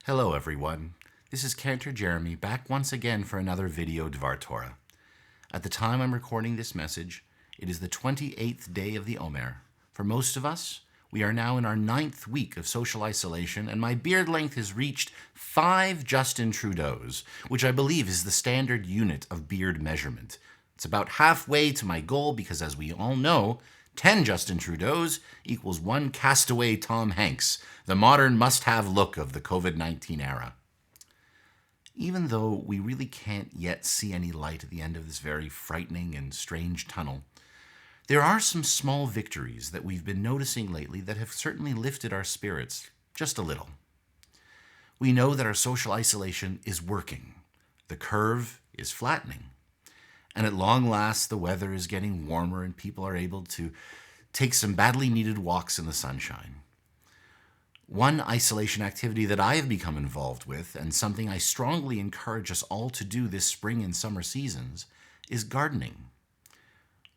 Hello everyone, this is Cantor Jeremy back once again for another video Dvar Torah. At the time I'm recording this message, it is the 28th day of the Omer. For most of us, we are now in our 9th week of social isolation, and my beard length has reached 5 Justin Trudeaus, which I believe is the standard unit of beard measurement. It's about halfway to my goal because, as we all know, 10 Justin Trudeaus equals 1 castaway Tom Hanks, the modern must-have look of the COVID-19 era. Even though we really can't yet see any light at the end of this very frightening and strange tunnel, there are some small victories that we've been noticing lately that have certainly lifted our spirits just a little. We know that our social isolation is working. The curve is flattening. And at long last, the weather is getting warmer and people are able to take some badly needed walks in the sunshine. One isolation activity that I have become involved with, and something I strongly encourage us all to do this spring and summer seasons, is gardening.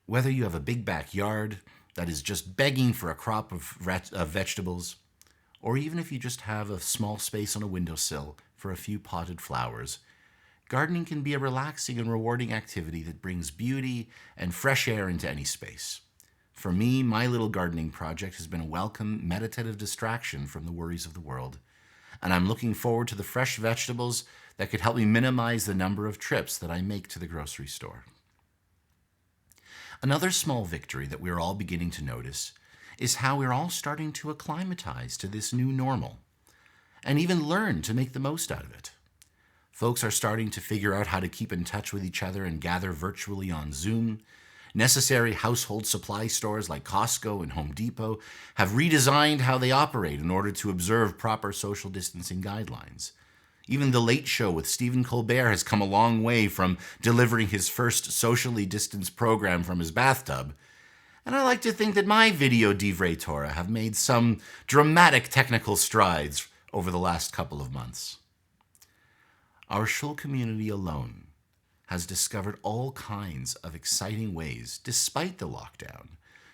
Whether you have a big backyard that is just begging for a crop of vegetables, or even if you just have a small space on a windowsill for a few potted flowers, gardening can be a relaxing and rewarding activity that brings beauty and fresh air into any space. For me, my little gardening project has been a welcome, meditative distraction from the worries of the world, and I'm looking forward to the fresh vegetables that could help me minimize the number of trips that I make to the grocery store. Another small victory that we're all beginning to notice is how we're all starting to acclimatize to this new normal, and even learn to make the most out of it. Folks are starting to figure out how to keep in touch with each other and gather virtually on Zoom. Necessary household supply stores like Costco and Home Depot have redesigned how they operate in order to observe proper social distancing guidelines. Even The Late Show with Stephen Colbert has come a long way from delivering his first socially distanced program from his bathtub. And I like to think that my video Divrei Torah have made some dramatic technical strides over the last couple of months. Our shul community alone has discovered all kinds of exciting ways, despite the lockdown,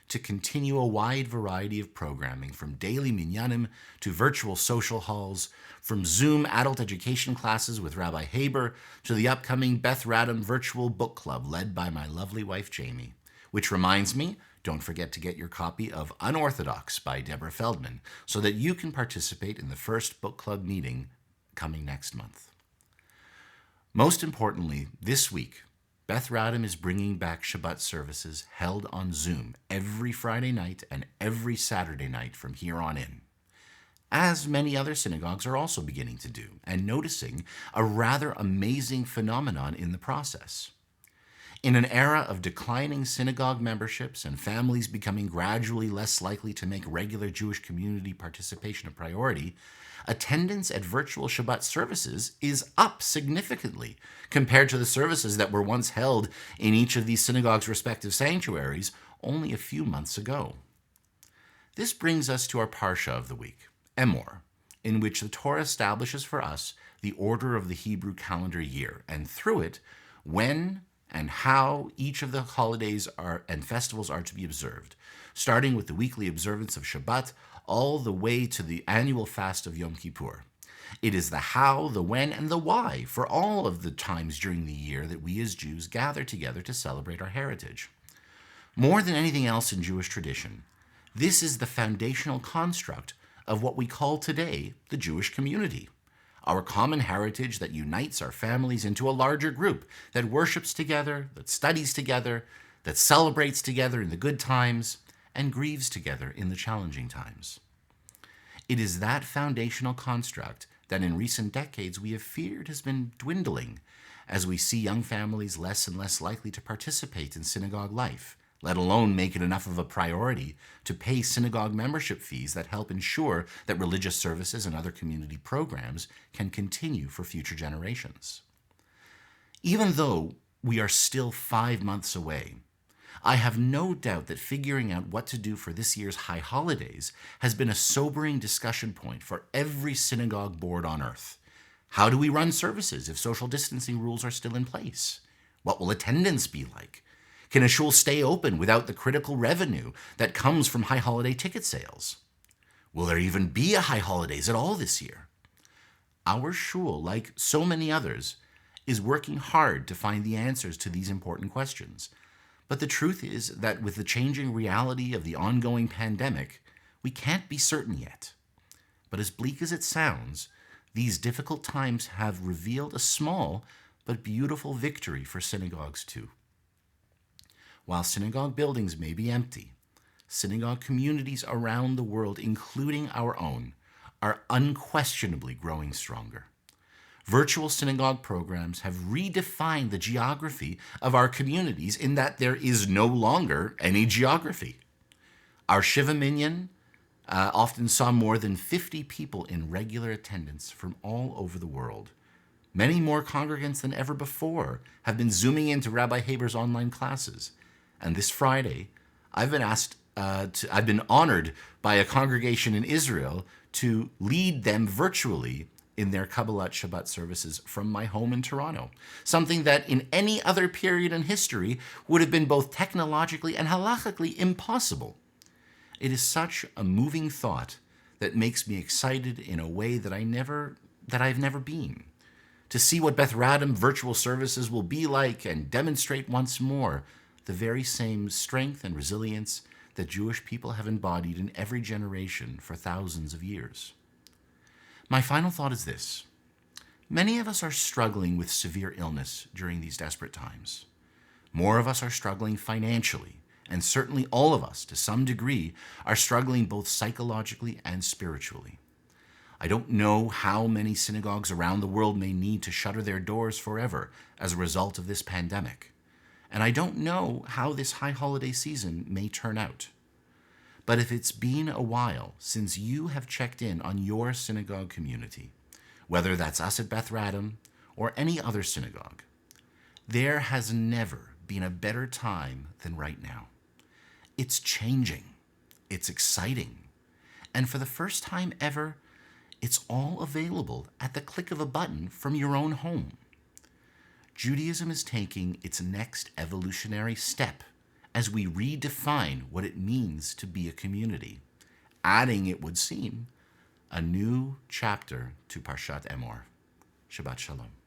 to continue a wide variety of programming, from daily minyanim to virtual social halls, from Zoom adult education classes with Rabbi Haber to the upcoming Beth Radham virtual book club led by my lovely wife Jamie. Which reminds me, don't forget to get your copy of Unorthodox by Deborah Feldman so that you can participate in the first book club meeting coming next month. Most importantly, this week, Beth Radham is bringing back Shabbat services held on Zoom every Friday night and every Saturday night from here on in, as many other synagogues are also beginning to do, and noticing a rather amazing phenomenon in the process. In an era of declining synagogue memberships and families becoming gradually less likely to make regular Jewish community participation a priority, attendance at virtual Shabbat services is up significantly compared to the services that were once held in each of these synagogues' respective sanctuaries only a few months ago. This brings us to our Parsha of the week, Emor, in which the Torah establishes for us the order of the Hebrew calendar year, and through it, when and how each of the holidays and festivals are to be observed, starting with the weekly observance of Shabbat all the way to the annual fast of Yom Kippur. It is the how, the when, and the why for all of the times during the year that we as Jews gather together to celebrate our heritage. More than anything else in Jewish tradition, this is the foundational construct of what we call today the Jewish community. Our common heritage that unites our families into a larger group that worships together, that studies together, that celebrates together in the good times, and grieves together in the challenging times. It is that foundational construct that in recent decades we have feared has been dwindling as we see young families less and less likely to participate in synagogue life, let alone make it enough of a priority to pay synagogue membership fees that help ensure that religious services and other community programs can continue for future generations. Even though we are still 5 months away, I have no doubt that figuring out what to do for this year's high holidays has been a sobering discussion point for every synagogue board on earth. How do we run services if social distancing rules are still in place? What will attendance be like? Can a shul stay open without the critical revenue that comes from high holiday ticket sales? Will there even be a high holidays at all this year? Our shul, like so many others, is working hard to find the answers to these important questions. But the truth is that with the changing reality of the ongoing pandemic, we can't be certain yet. But as bleak as it sounds, these difficult times have revealed a small but beautiful victory for synagogues too. While synagogue buildings may be empty, synagogue communities around the world, including our own, are unquestionably growing stronger. Virtual synagogue programs have redefined the geography of our communities in that there is no longer any geography. Our Shiva Minyan often saw more than 50 people in regular attendance from all over the world. Many more congregants than ever before have been zooming into Rabbi Haber's online classes. And this Friday, I've been honored by a congregation in Israel to lead them virtually in their Kabbalat Shabbat services from my home in Toronto, something that in any other period in history would have been both technologically and halachically impossible. It is such a moving thought that makes me excited in a way that I've never been. To see what Beth Radham virtual services will be like and demonstrate once more the very same strength and resilience that Jewish people have embodied in every generation for thousands of years. My final thought is this. Many of us are struggling with severe illness during these desperate times. More of us are struggling financially, and certainly all of us, to some degree, are struggling both psychologically and spiritually. I don't know how many synagogues around the world may need to shutter their doors forever as a result of this pandemic. And I don't know how this high holiday season may turn out. But if it's been a while since you have checked in on your synagogue community, whether that's us at Beth Radham or any other synagogue, there has never been a better time than right now. It's changing. It's exciting. And for the first time ever, it's all available at the click of a button from your own home. Judaism is taking its next evolutionary step as we redefine what it means to be a community, adding, it would seem, a new chapter to Parshat Emor. Shabbat Shalom.